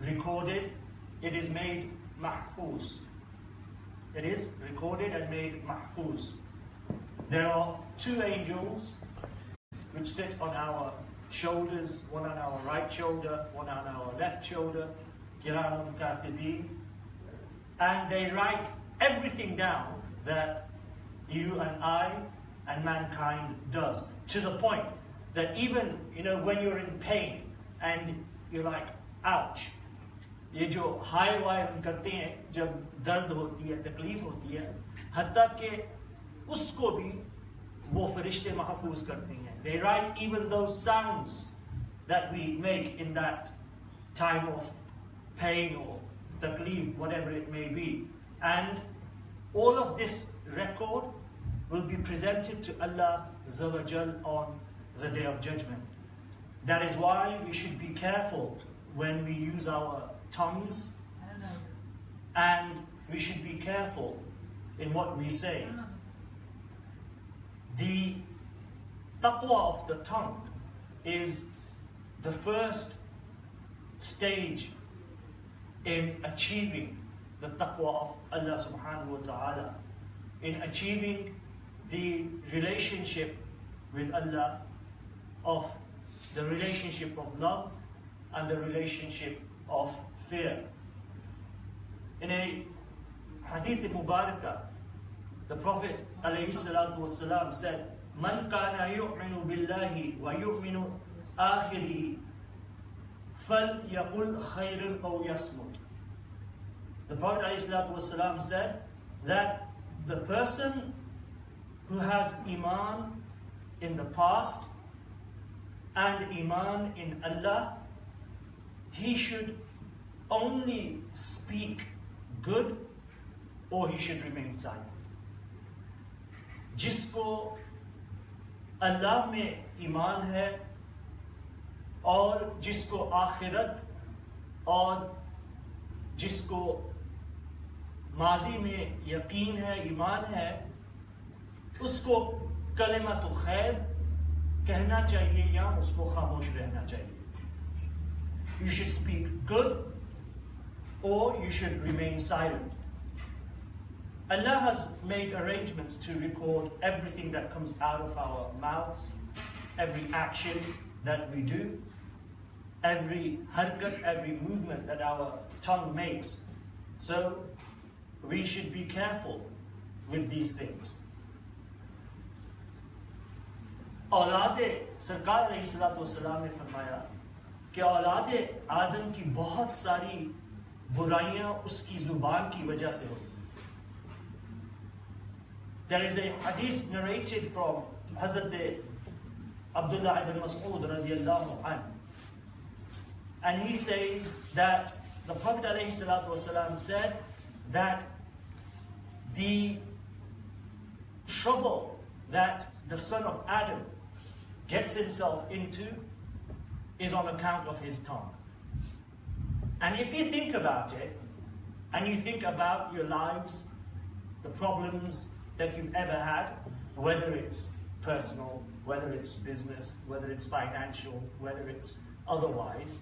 recorded, it is made mahfuz. It is recorded and made mahfuz. There are two angels which sit on our shoulders, one on our right shoulder, one on our left shoulder, Kiramun Katibin, and they write everything down that you and I and mankind does, to the point that even, when you're in pain and you're like, ouch, ये जो हाय वाय हम करते हैं जब दर्द होती है, तकलीफ होती है, हत्ता कि उसको भी वो फरिश्ते महफूज करते हैं. They write even those sounds that we make in that time of pain or taqleef, whatever it may be. And all of this record will be presented to Allah Azza wa Jal on the Day of Judgment. That is why we should be careful when we use our tongues, and we should be careful in what we say. The taqwa of the tongue is the first stage in achieving the taqwa of Allah subhanahu wa ta'ala, in achieving the relationship with Allah, of the relationship of love and the relationship of fear. In a hadith mubarakah, the Prophet ﷺ said, "Man kana yu'minu billahi wa yu'minu akhirihi, fal yaqul khayran aw yasmut." The Prophet ﷺ said that the person who has iman in the past and iman in Allah, he should only speak good or he should remain silent. जिसको अल्लाह में ईमान है और जिसको आखिरत और जिसको माजी में यकीन है, ईमान है, उसको कलिमत खैर कहना चाहिए या उसको खामोश रहना चाहिए. You should speak good or you should remain silent. Allah has made arrangements to record everything that comes out of our mouths, every action that we do, every harkat, every movement that our tongue makes. So we should be careful with these things. औलादे सरकार अलैहिस्सलाम ने फरमाया कि औलादे आदम की बहुत सारी बुराइयां उसकी जुबान की वजह से होती. There is a hadith narrated from Hazrat Abdullah ibn Mas'ud radiyallahu anhu, and he says that the Prophet ﷺ said that the trouble that the son of Adam gets himself into is on account of his tongue. And if you think about it, and you think about your lives, the problems that you've ever had, whether it's personal, whether it's business, whether it's financial, whether it's otherwise,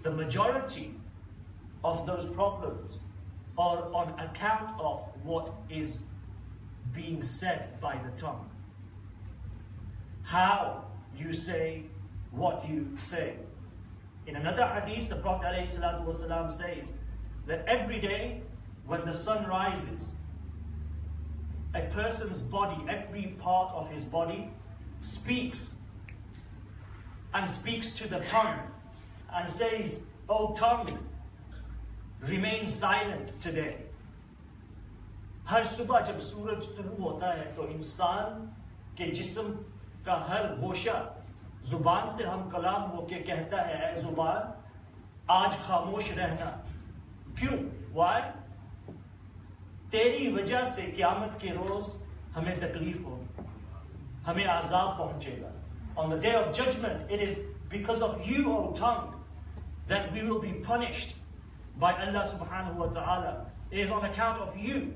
the majority of those problems are on account of what is being said by the tongue. How you say what you say. In another hadith, the Prophet ﷺ says that every day when the sun rises, a person's body, every part of his body speaks, and speaks to the tongue and says, "O tongue, remain silent today." हर सुबह जब सूरज तुलू होता है तो इंसान के जिस्म का हर गोशा जुबान से हम कलाम होके कहता है, "ऐ जुबान, आज खामोश रहना." क्यों? Why? तेरी वजह से क़यामत के रोज हमें तकलीफ होगी, हमें आज़ाब पहुंचेगा. On the day of judgment, it is because of you, O tongue, that we will be punished by Allah subhanahu wa ta'ala. It is on account of you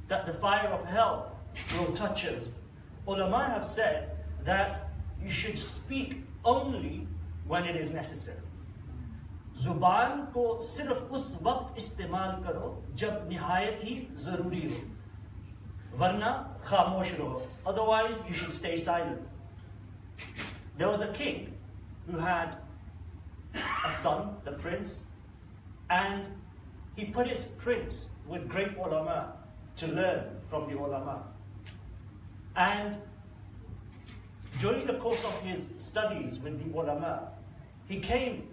that the fire of hell will touch us. Ulama have said that you should speak only when it is necessary. जुबान को सिर्फ उस वक्त इस्तेमाल करो जब निहायत ही जरूरी हो, वरना खामोश रहो. Otherwise, you should stay silent. There was a king who had a son, the prince, and he put his prince with great ulama to learn from the ulama. And during the course of his studies with the ulama, he came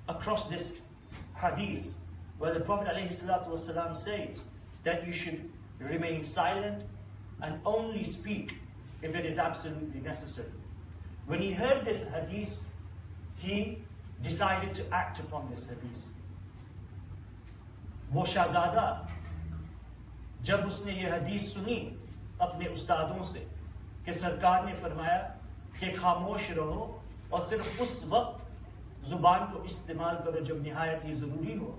across this hadith where the Prophet ﷺ says that you should remain silent and only speak if it is absolutely necessary. When he heard this hadith, he decided to act upon this hadith. वो शहजादा जब उसने ये हदीस सुनी अपने उस्तादों से कि सरकार ने फरमाया कि खामोश रहो और सिर्फ उस वक्त जुबान को इस्तेमाल करो जब निहायत ही जरूरी हो,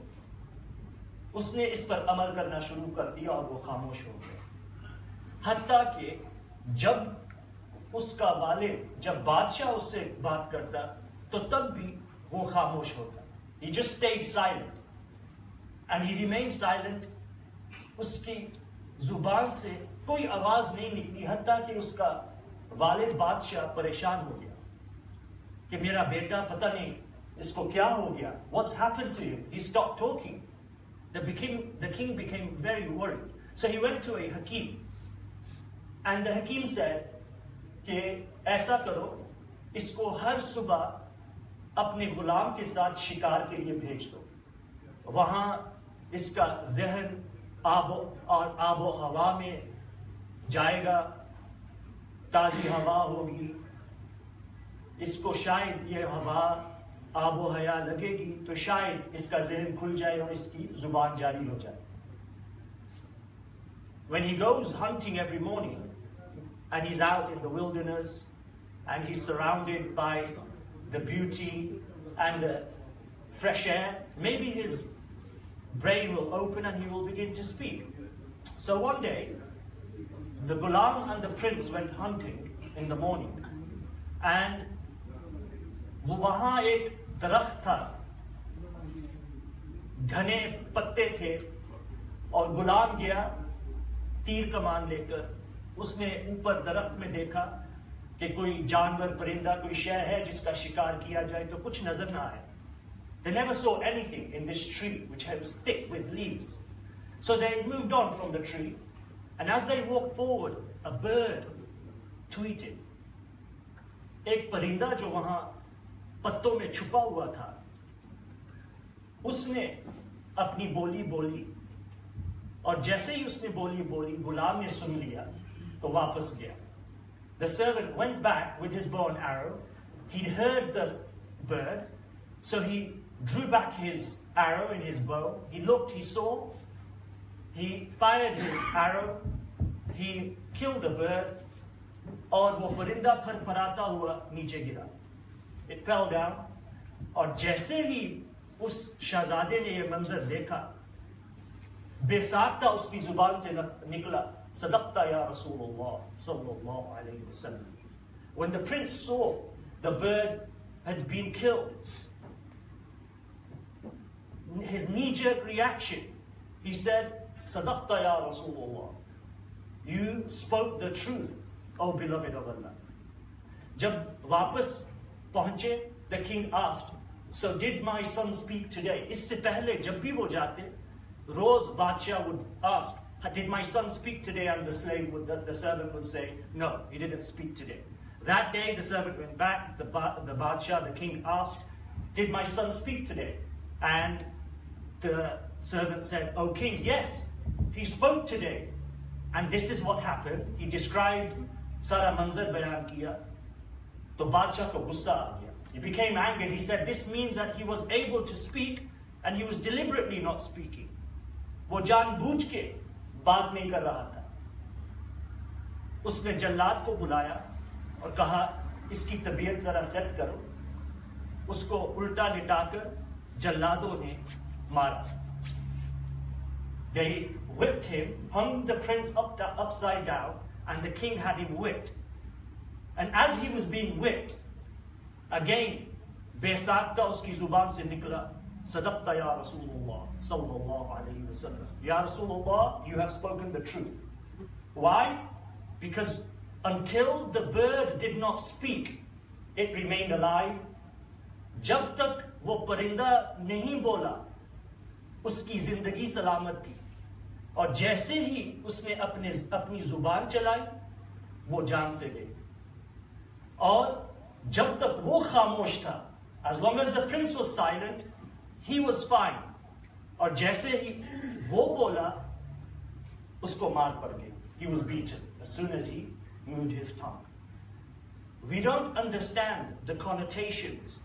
उसने इस पर अमल करना शुरू कर दिया और वो खामोश हो गया. हत्ता कि जब उसका वालिद, जब बादशाह उससे बात करता तो तब भी वो खामोश होता. He just stayed silent. And he remained silent. उसकी जुबान से कोई आवाज नहीं निकली, हत्ता कि उसका वालिद बादशाह परेशान हो गया कि मेरा बेटा पता नहीं इसको क्या हो गया. What's happened to him? He stopped talking. The king became very worried. So he went to a hakim. And the hakim said कि ऐसा करो, इसको हर सुबह अपने गुलाम के साथ शिकार के लिए भेज दो. वहां इसका जहन आबो हवा में जाएगा, ताजी हवा होगी, इसको शायद ये हवा आबो हया लगेगी तो शायद इसका जहन खुल जाए और इसकी जुबान जारी हो जाए. When he goes hunting every morning and he's out in the wilderness and he's surrounded by the beauty and the fresh air, maybe his brain will open and he will begin to speak. So one day, the Ghulam and the prince went hunting in the morning, and वहाँ एक दरख्त था, घने पत्ते थे, और गुलाम गया तीर कमान लेकर. उसने ऊपर दरख्त में देखा कि कोई जानवर, परिंदा, कोई शय है जिसका शिकार किया जाए, तो कुछ नजर ना आए. They never saw anything in this tree which was thick with leaves. So they moved on from the tree, and as they walked forward, a bird tweeted. एक परिंदा जो वहां पत्तों में छुपा हुआ था, उसने अपनी बोली बोली, और जैसे ही उसने बोली बोली, गुलाम ने सुन लिया तो वापस गया. The servant went back with his bow and arrow. He'd heard the bird, so he drew back his arrow in his bow. He looked, he saw, he fired his arrow, he killed the bird, और वो परिंदा फरफराता हुआ नीचे गिरा. It fell down, और जैसे ही उस शहजादे ने ये मंजर देखा, बेसाख्ता उसकी जुबान से निकला, सदक़ता या रसूलुल्लाह सल्लल्लाहु अलैहि वसल्लम. When the prince saw the bird had been killed, his knee-jerk reaction, he said, Sadaqta ya Rasulullah. You spoke the truth, O beloved of Allah. Jab wapas pahunche, the king asked, so did my son speak today? Isse pehle jab bhi wo jate, roz badshah would ask, did my son speak today? And the servant would say, no, he didn't speak today. That day the servant went back, the badshah, the king asked, did my son speak today? And the servant said, O king, yes, he spoke today. And this is what happened. He described Sara Manzar bayan kiya. To Badshah ko gussa aa gaya. He became angry. He said, this means that he was able to speak and he was deliberately not speaking. वो जानबूझ के बात नहीं कर रहा था. उसने जल्लाद को बुलाया और कहा, इसकी तबीयत जरा सेट करो. उसको उल्टा लिटाकर जल्लादों ने मारा. They whipped him, hung the prince upside down, and the king had him whipped. And as he was being whipped, again, बेसाख्ता उसकी जुबान से निकला, Sadaqta ya Rasulullah sallallahu alayhi wa sallam. Ya Rasulullah, you have spoken the truth. Why? Because until the bird did not speak, it remained alive. जब तक वो परिंदा नहीं बोला, उसकी जिंदगी सलामत थी. और जैसे ही उसने अपनी जुबान चलाई, वो जान से गई. और जब तक वो खामोश था, as long as the prince was silent, he was fine. और जैसे ही वो बोला, उसको मार पड़ गई. He was beaten as soon as he moved his tongue. We don't understand the connotations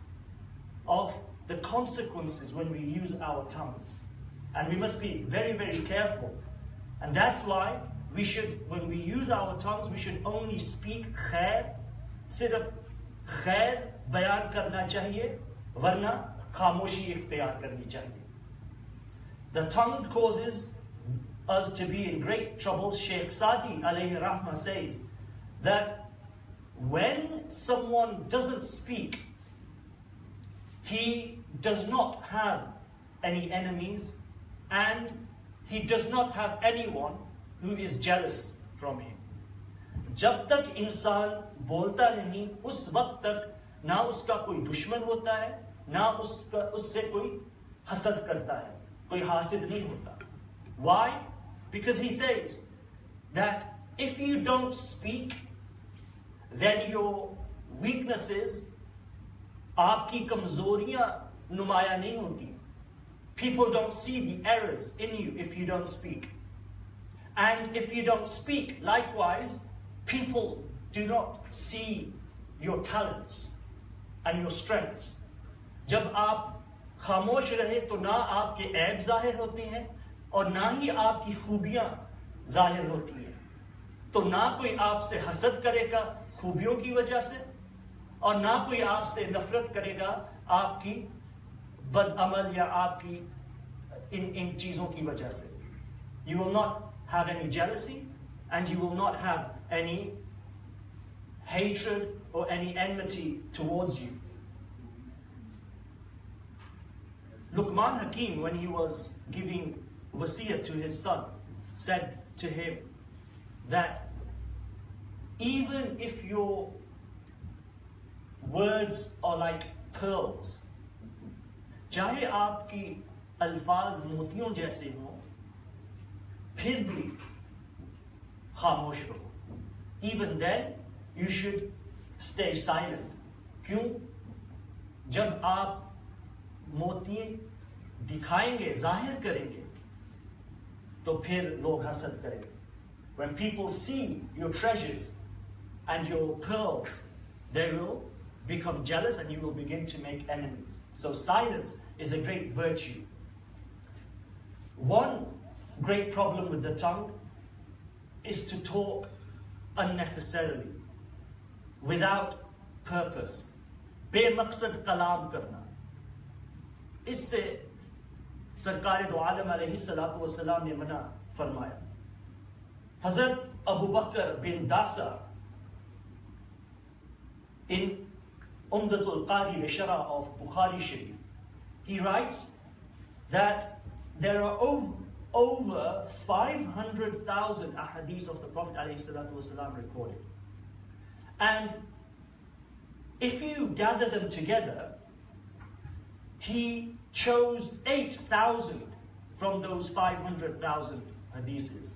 of the consequences when we use our tongues. And we must be very, very careful. And that's why we should, when we use our tongues, we should only speak khair. सिर्फ खैर बयान करना चाहिए, वरना खामोशी इख्तियार करनी चाहिए. The tongue causes us to be in great trouble. Shaykh Sadi alayhi rahmah says that when someone doesn't speak, he does not have any enemies and he does not have anyone who is jealous from him. जब तक इंसान बोलता नहीं, उस वक्त तक ना उसका कोई दुश्मन होता है, ना उससे कोई हसद करता है, कोई हासिद नहीं होता. Why? Because he says that if you don't speak, then your weaknesses, आपकी कमजोरियां नुमाया नहीं होती. People don't see the errors in you if you don't speak. And if you don't speak, likewise, people do not see your talents and your strengths. जब आप खामोश रहे तो ना आपके ऐब जाहिर होते हैं और ना ही आपकी खूबियां जाहिर होती हैं. तो ना कोई आपसे हसद करेगा खूबियों की वजह से और ना कोई आपसे नफरत करेगा आपकी बदअमल या आपकी इन चीजों की वजह से. You will not have any jealousy and you will not have any hatred or any enmity towards you. Luqman Hakim, when he was giving wasiyah to his son, said to him that even if your words are like pearls, चाहे आपकी अल्फाज मोतियों जैसे हों, फिर भी खामोश रहो. Even then, you should stay silent. क्यों? जब आप मोती दिखाएंगे, जाहिर करेंगे, तो फिर लोग हसद करेंगे. When people see your treasures and your pearls, they will become jealous and you will begin to make enemies. So silence is a great virtue. One great problem with the tongue is to talk unnecessarily, without purpose. बेमकसद कलाम करना. इससे सरकार दो आलम अलैहिस्सलातु वस्सलाम ने मना फरमाया. हजरत अबू बकर बिन दासा, in Umdatul Qari Shara of Bukhari Sharif, he writes that there are over 500,000 ahadith of the Prophet ﷺ recorded. And if you gather them together, he chose 8,000 from those 500,000 hadiths.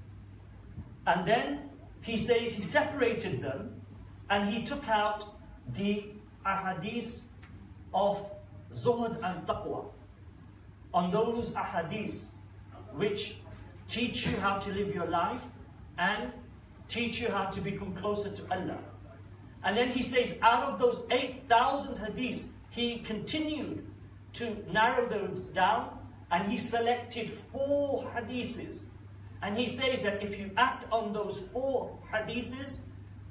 And then he says he separated them and he took out the ahadith of zuhd and taqwa. On those ahadith which teach you how to live your life and teach you how to become closer to Allah. And then he says, out of those 8,000 hadiths, he continued to narrow those down and he selected 4 hadiths. And he says that if you act on those 4 hadiths,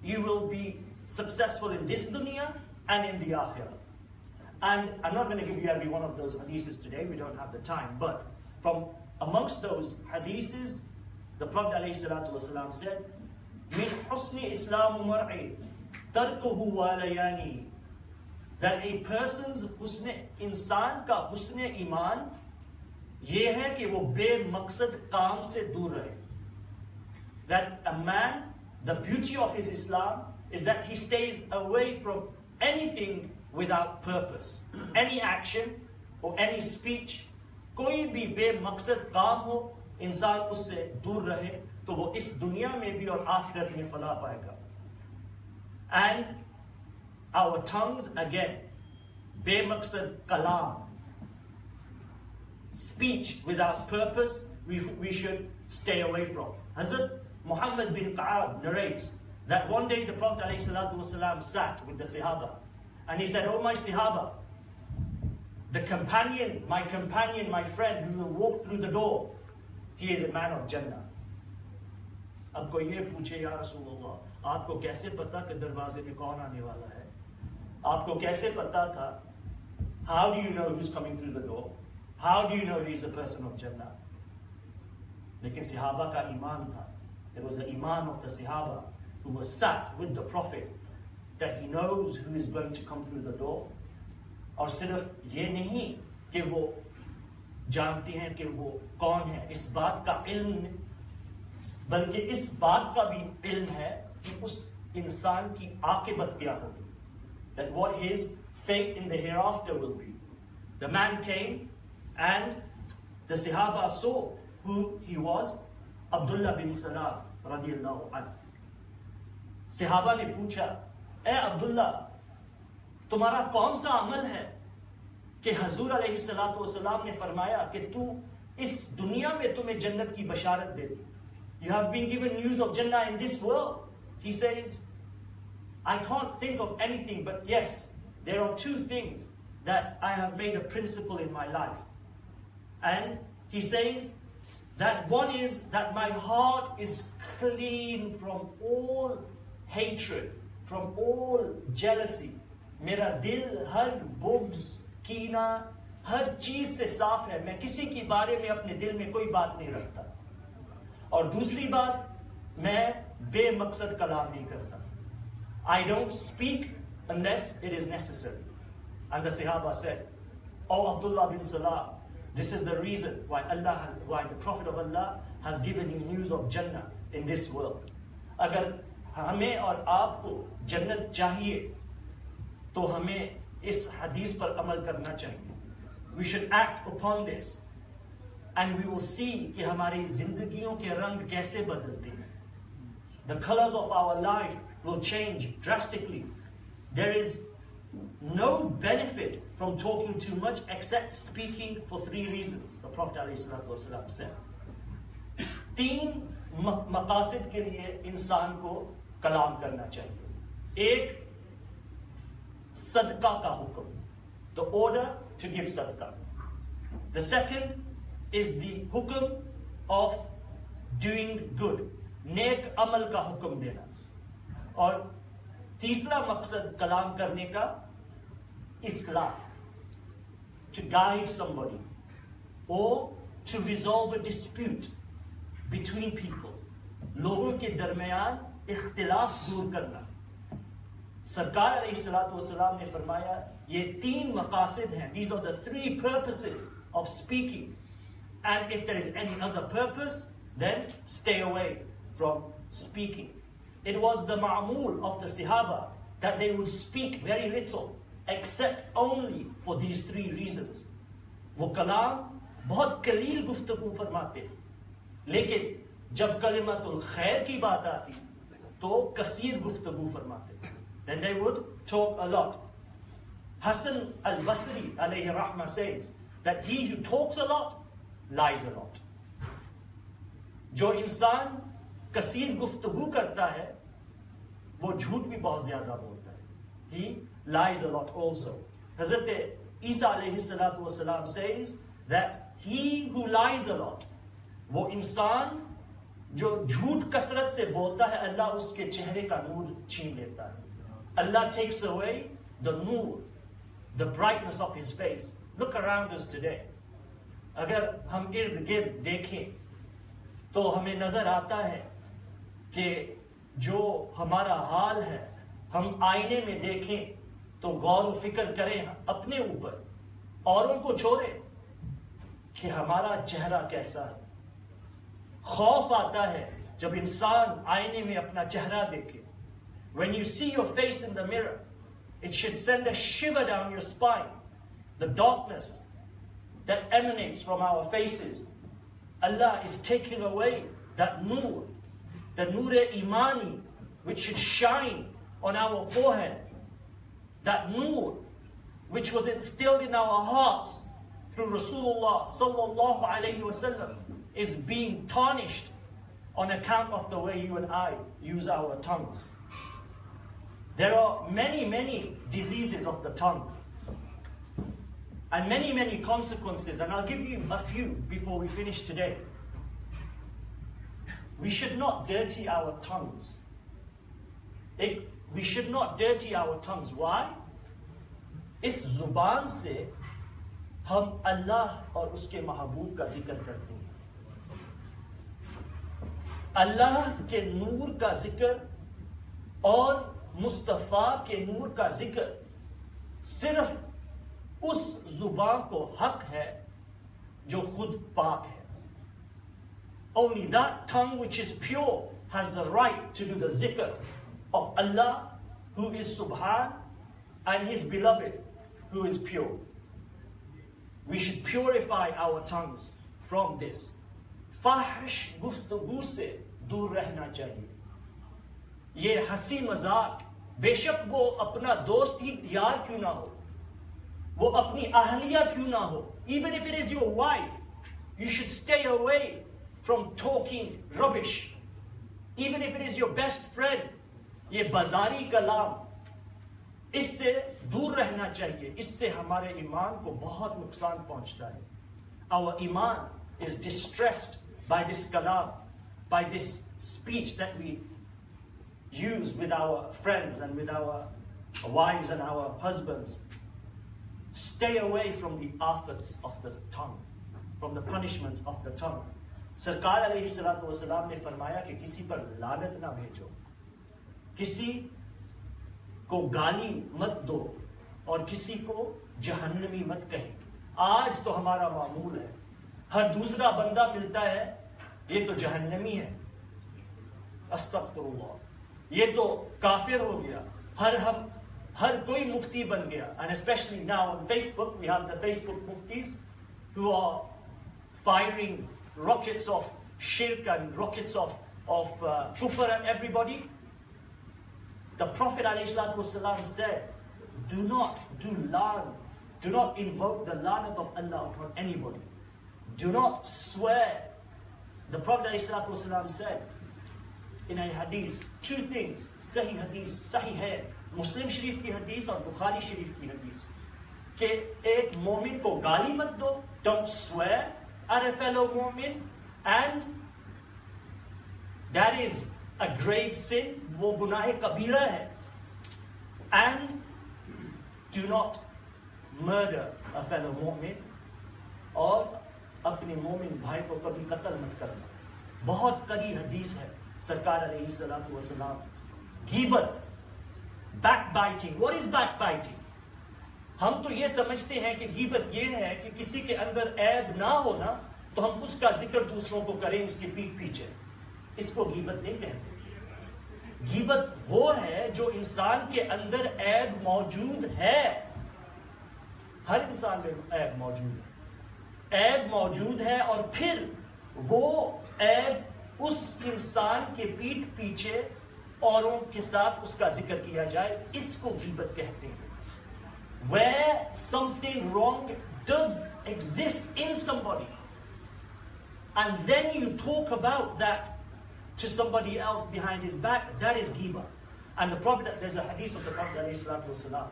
you will be successful in this dunya and in the akhirah. And I'm not going to give you every one of those hadiths today, we don't have the time, but from amongst those hadiths, the Prophet ﷺ said, "Min husni Islam mar'i tarkuhu walayani." that a person's husn, इंसान का हुस्न ईमान ये है कि वो बेमकसद काम से दूर रहे. That a man, the beauty of his Islam is that he stays away from anything without purpose. Any action or any speech, कोई भी बेमकसद काम हो, इंसान उससे दूर रहे तो वो इस दुनिया में भी और आखिरत में फलाह पाएगा. And our tongues, again, बेमकसद Kalam, speech without purpose, we should stay away from. Hazrat Muhammad bin Ka'ab narrates that one day the Prophet ﷺ sat with the Sahaba and he said, "Oh my Sahaba, the companion, my friend who will walk through the door, he is a man of Jannah." अब कोई ये पूछे, या रसूल अल्लाह, आपको कैसे पता कि दरवाजे पे कौन आने वाला है? आपको कैसे पता था? How do you know who's coming through the door? How do you know he's a person of Jannah? लेकिन सहाबा का ईमान था. There was the iman of the Sahaba who was sat with the Prophet, that he knows who is going to come through the door. और सिर्फ ये नहीं कि वो जानते हैं कि वो कौन है, इस बात का इल्म, बल्कि इस बात का भी इल्म है कि उस इंसान की आकिबत क्या होगी. That what his fate in the hereafter will be. The man came and the Sahaba saw who he was. Abdullah bin Salam radiyallahu anhu. Sahaba ने पूछा, ए अब्दुल्ला, तुम्हारा कौन सा अमल है कि हजूर अलैहिस्सलातु वस्सलाम ने फरमाया कि तू इस दुनिया में तुम्हें जन्नत की बशारत दे दी. You have been given news of Jannah in this world. He says, I can't think of anything, but yes, there are two things that I have made a principle in my life. And he says that one is that my heart is clean from all hatred, from all jealousy. मेरा दिल हर बुग्ज, कीना, हर चीज से साफ है. मैं किसी के बारे में अपने दिल में कोई बात नहीं रखता. और दूसरी बात, मैं बेमकसद कलाम नहीं करता. I don't speak unless it is necessary. And the Sahaba said, "Oh Abdullah bin Salam, this is the reason why the Prophet of Allah has given you news of Jannah in this world." अगर हमें और आपको जन्नत चाहिए तो हमें इस हदीस पर अमल करना चाहिए. We should act upon this and we will see कि हमारी जिंदगियों के रंग कैसे बदलते हैं. The colors of our life will change drastically. There is no benefit from talking too much except speaking for 3 reasons. The Prophet ﷺ said, 3 मकासद के लिए इंसान को कलाम करना चाहिए. एक, सदका का हुक्म, the order to give sadaqah. The second is the हुक्म of doing good, नेक अमल का हुक्म देना. और तीसरा मकसद कलाम करने का इस्लाह, to guide somebody or to resolve a dispute between people. लोगों के दरमियान इख्तिलाफ दूर करना. सरकार अलैहिस्सलातु वस्सलाम ने फरमाया ये 3 मकासद हैं. These are the 3 purposes of speaking. And if there is any other purpose, then stay away from speaking. It was the ma'mul of the Sahaba that they would speak very little, except only for these 3 reasons. वो कलाम बहुत कलील गुफ्तगू फरमाते, लेकिन जब कलिमतुल खैर की बात आती तो कसीर गुफ्तगू फरमाते. Then they would talk a lot. Hasan al-Basri alayhi rahmah says that he who talks a lot lies a lot. जो इंसान कसीर गुफ्तगू करता है वो झूठ भी बहुत ज्यादा बोलता है. He lies a lot also. Hazrat Isa alayhi salatu wasalam says that he who lies a lot, वो इंसान जो झूठ कसरत से बोलता है, अल्लाह उसके चेहरे का नूर छीन लेता है. Allah takes away the nur, the brightness of his face. Look around us today. अगर हम इर्द गिर्द देखें तो हमें नजर आता है कि जो हमारा हाल है, हम आईने में देखें तो गौर व फिक्र करें अपने ऊपर, औरों को छोड़ें कि हमारा चेहरा कैसा है। खौफ आता है जब इंसान आईने में अपना चेहरा देखे। When you see your face in the mirror, it should send a shiver down your spine. The darkness that emanates from our faces, Allah is taking away that nur, the nur-e-imani, which should shine on our forehead. That nur, which was instilled in our hearts through Rasulullah sallallahu alayhi wasallam, is being tarnished on account of the way you and I use our tongues. There are many diseases of the tongue and many consequences, and I'll give you a few before we finish today. We should not dirty our tongues. We should not dirty our tongues. Why? इस जुबान से हम अल्लाह और उसके महबूब का जिक्र करते हैं, अल्लाह के नूर का जिक्र और मुस्तफा के नूर का जिक्र सिर्फ उस जुबान को हक है जो खुद पाक है. Only that tongue which is pure has the right to do the zikr of Allah, who is Subhan, and His beloved, who is pure. We should purify our tongues from this. फाहिश गुफ्तगू से दूर रहना चाहिए. ये हंसी मजाक, बेशक वो अपना दोस्त ही यार क्यों ना हो, वो अपनी अहलिया क्यों ना हो, even if it is your wife, you should stay away from talking rubbish. Even if it is your best friend, ये बाजारी कलाम, इससे दूर रहना चाहिए. इससे हमारे ईमान को बहुत नुकसान पहुंचता है. Our iman is distressed by this kalam, by this speech that we use with our friends and with our wives and our husbands. Stay away from the afats of the tongue, from the punishments of the tongue. सरकार अलैहिस्सलातु वस्सलाम ने फरमाया कि किसी पर लानत ना भेजो, किसी को गाली मत दो और किसी को जहन्नमी मत कहे. आज तो हमारा मामूल है, हर दूसरा बंदा मिलता है ये तो जहन्नमी है, अस्तगफिरुल्लाह, ये तो काफिर हो गया, हर कोई मुफ्ती बन गया. And especially now on Facebook, we have the Facebook muftis who are firing rockets of shirk and rockets of kufr at everybody. The Prophet ﷺ said, do not invoke the lanat of Allah upon anybody. Do not swear. The Prophet ﷺ said in a hadith, two things, sahih hadith, sahih hai, Muslim Sharif ki hadith और Bukhari Sharif की hadith, कि एक मोमिन को गाली मत दो, don't swear at a fellow mu'min, and that is a grave sin, वो गुनाह कबीरा है. And do not murder a fellow mu'min, और अपने मोमिन भाई को कभी कत्ल मत करना. बहुत कड़ी हदीस है. सरकार अलैहिस्सलातु वस्सलाम, गीबत, backbiting. What is backbiting? हम तो ये समझते हैं कि गीबत ये है कि किसी के अंदर ऐब ना हो ना, तो हम उसका जिक्र दूसरों को करें उसकी पीठ पीछे. इसको गीबत नहीं कहते. गीबत वो है जो इंसान के अंदर ऐब मौजूद है. हर इंसान में ऐब मौजूद है, ऐब मौजूद है, और फिर वो ऐब उस इंसान के पीठ पीछे औरों के साथ उसका जिक्र किया जाए. इसको गीबत कहते हैं. Where something wrong does exist in somebody, and then you talk about that to somebody else behind his back, that is ghibah. And the Prophet, there's a hadith of the Prophet ﷺ,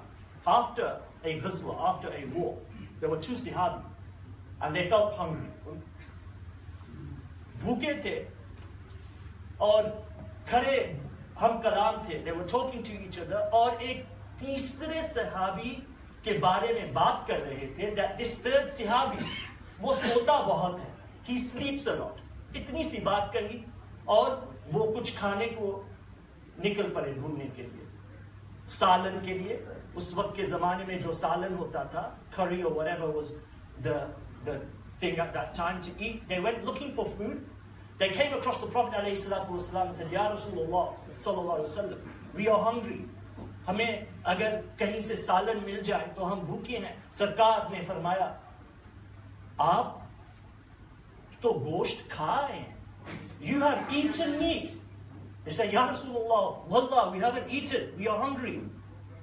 after a ghazwa, after a war, there were two sahabi, and they felt hungry. भूखे थे और खड़े हम कलाम थे. They were talking to each other, और एक तीसरे सहाबी के बारे में बात कर रहे थे. That this third सहाबी, वो सोता बहुत है, he sleeps a lot. इतनी सी बात कही और वो कुछ खाने को निकल पड़े ढूंढने के लिए. सालन के लिए, उस वक्त के ज़माने में जो सालन होता था, curry or whatever was the thing at that time to eat. They went looking for food. They came across the Prophet ﷺ and said, Ya Rasulullah sallallahu alaihi wasallam, we are hungry. हमें अगर कहीं से सालन मिल जाए तो हम भूखे हैं. सरकार ने फरमाया, आप तो गोश्त खाए, you have eaten meat. They said, Ya Rasulullah, wallah, we haven't eaten, we are hungry.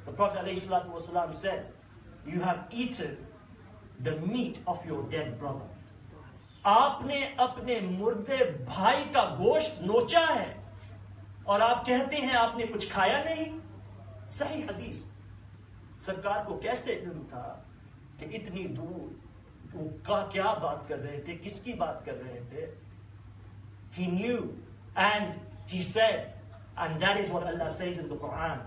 The Prophet ﷺ said, you have eaten the meat of your dead brother. आपने अपने मुर्दे भाई का गोश्त नोचा है और आप कहते हैं आपने कुछ खाया नहीं. सही हदीस. सरकार को कैसे इल्म था कि इतनी दूर वो क्या बात कर रहे थे, किसकी बात कर रहे थे? He knew, and he said, and that is what Allah says in the Quran,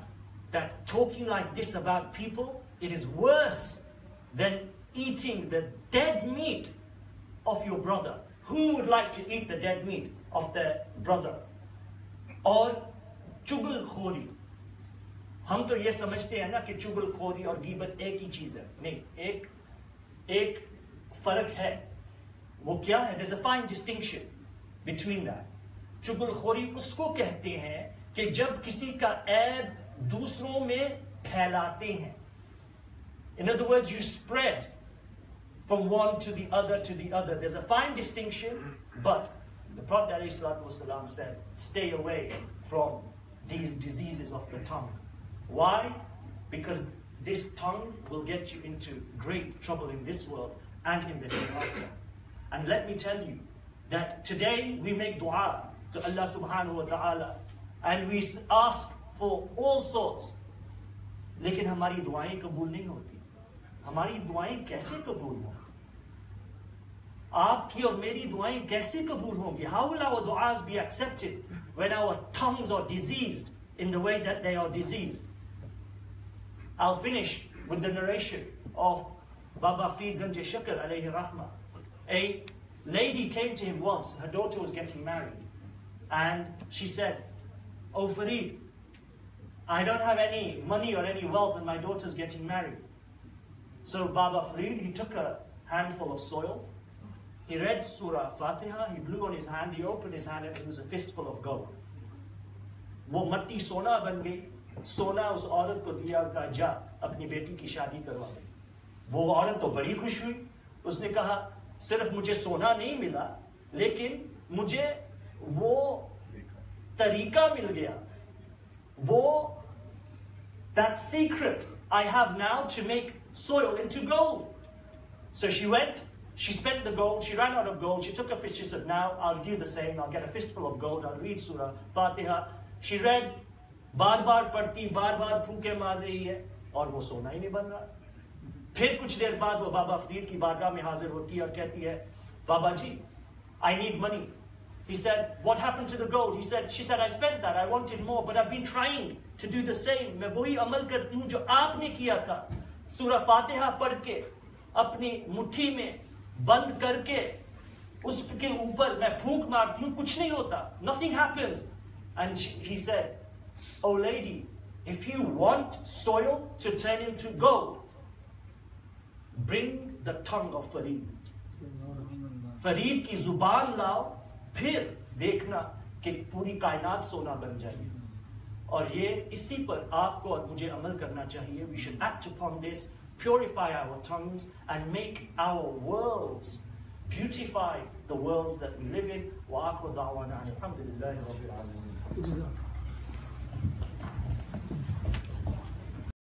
that talking like this about people, it is worse than eating the dead meat of your brother. Who would like to eat the dead meat of their brother? और चुगलखोरी. हम तो ये समझते हैं ना कि चुगलखोरी और गीबत एक ही चीज है. नहीं, एक फर्क है. वो क्या है? There's a fine distinction between that. चुगलखोरी उसको कहते हैं कि जब किसी का ऐब दूसरों में फैलाते हैं. In other words, you spread from one to the other to the other. There's a fine distinction, but the Prophet ﷺ said, stay away from these diseases of the tongue. Why? Because this tongue will get you into great trouble in this world and in the hereafter. And let me tell you that today we make dua to Allah subhanahu wa ta'ala and we ask for all sorts. लेकिन हमारी दुआएं कबूल नहीं होती. हमारी दुआएं कैसे कबूल होंगी? आपकी और मेरी दुआएं कैसे कबूल होंगी? How will our du'as be accepted when our tongues are diseased in the way that they are diseased? I'll finish with the narration of Baba Feed Ganj Shakr alayhi rahmah. A lady came to him once, her daughter was getting married, and she said, "Oh Farid, I don't have any money or any wealth and my daughter's getting married." So Baba Farid, he took a handful of soil, he read Surah Fatiha, he blew on his hand, he opened his hand and it was a fistful of gold. वो मट्टी सोना बन गई. सोना उस औरत को दिया और कहा जा अपनी बेटी की शादी करवा दे. वो औरत तो बड़ी खुश हुई. उसने कहा सिर्फ मुझे सोना नहीं मिला लेकिन मुझे वो तरीका मिल गया. वो that secret I have now to make soil into gold. So she went, she spent the gold, she ran out of gold, she took a fist, she said, now I'll do the same, I'll get a fistful of gold, I'll read Surah Fatiha. She read, बार बार पढ़ती, बार बार फूके मार रही है और वो सोना ही नहीं बन रहा. फिर कुछ देर बाद वो बाबा फरीद की बारगाह में हाजिर होती है और कहती है, बाबा जी, I need money. He said, what happened to the gold? She said, I spent that, I wanted more, but I've been trying to do the same. मैं वही अमल करती हूँ जो आपने किया था. सूरह फातिहा पढ़ के, अपनी मुट्ठी में बंद करके, उसके ऊपर मैं फूंक मारती हूँ, कुछ नहीं होता. Nothing happens. And he said, oh lady, if you want soil to turn into gold, bring the tongue of Farid. Farid की जुबान लाओ, फिर देखना कि पूरी कायनात सोना बन जाएगी. और ये इसी पर आपको और मुझे अमल करना चाहिए. We should act upon this, purify our tongues and make our worlds, beautify the worlds that we live in. Wa akhiru da'wana alhamdulillahi rabbil alamin.